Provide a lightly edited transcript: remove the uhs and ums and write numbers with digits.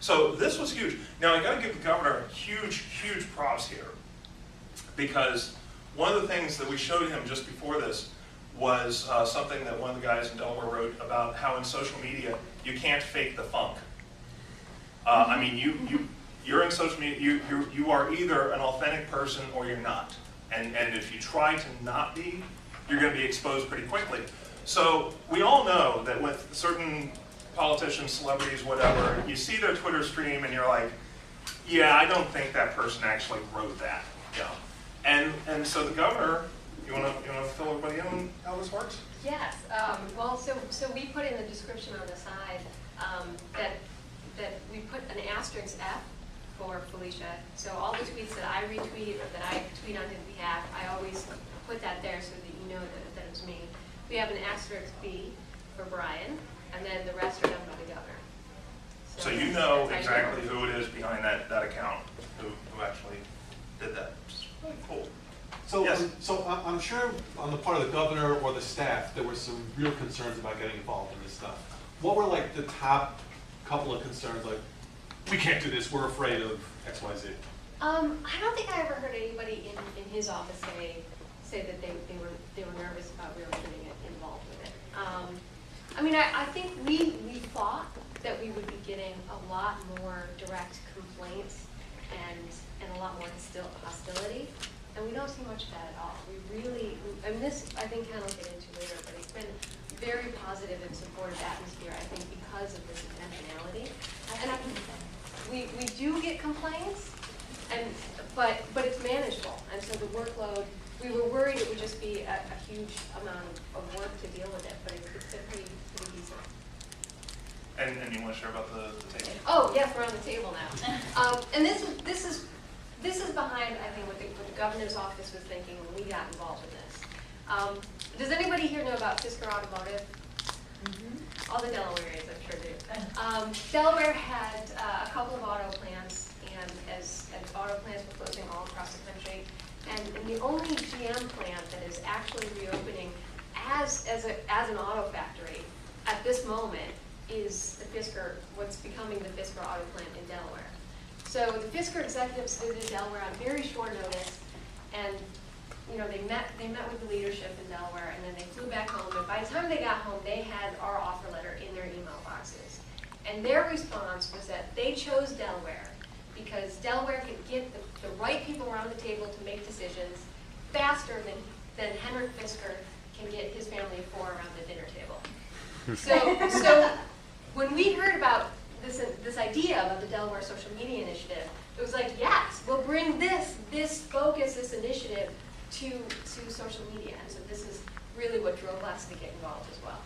So this was huge. Now I got to give the governor huge props here, because one of the things that we showed him just before this was something that one of the guys in Delaware wrote about how in social media you can't fake the funk. I mean, you're in social media, you are either an authentic person or you're not. And if you try to not be, you're going to be exposed pretty quickly. So we all know that with certain politicians, celebrities, whatever, you see their Twitter stream and you're like, yeah, I don't think that person actually wrote that. Yeah. And so the governor, you want to fill everybody in on how this works? Yes. Well, so we put in the description on the side that we put an asterisk F for Felicia. So all the tweets that I retweet or that I tweet on his behalf, I always put that there so that you know that it's me. We have an asterisk B for Brian, and then the rest are done by the governor. So you know exactly who it is behind that account who actually did that. It's really cool. So, yes. So I'm sure on the part of the governor or the staff, there were some real concerns about getting involved in this stuff. What were like the top couple of concerns? Like, we can't do this, we're afraid of X, Y, Z. I don't think I ever heard anybody in his office say that they were nervous about really getting involved with it. I mean, I think we thought that we would be getting a lot more direct complaints and a lot more hostility, and we don't see much of that at all. And this I think Ken will get into later, but it's been very positive and supportive atmosphere, I think, because of this intentionality. And we do get complaints, but it's manageable, and so the workload. We were worried it would just be a huge amount of work to deal with it, but it's been pretty decent. And you want to share about the table? Oh yes, we're on the table now. And this is behind, I think, what the governor's office was thinking when we got involved in this. Does anybody here know about Fisker Automotive? Mm-hmm. All the Delawareans, I'm sure do. Delaware had a couple of auto plants, and as auto plants were closing all across the country, and the only GM plant that is actually reopening as an auto factory at this moment is the Fisker, what's becoming the Fisker auto plant in Delaware. So the Fisker executives visited Delaware on very short notice, and they met with the leadership in Delaware, and then they flew back home. And by the time they got home, they had our offer letter in their email boxes. And their response was that they chose Delaware because Delaware could get the right people around the table to make decisions faster than Henrik Fisker can get his family of four around the dinner table. So when we heard about this idea about the Delaware Social Media Initiative, it was like, yes, we'll bring this focus, this initiative to social media. And so this is really what drove us to get involved as well.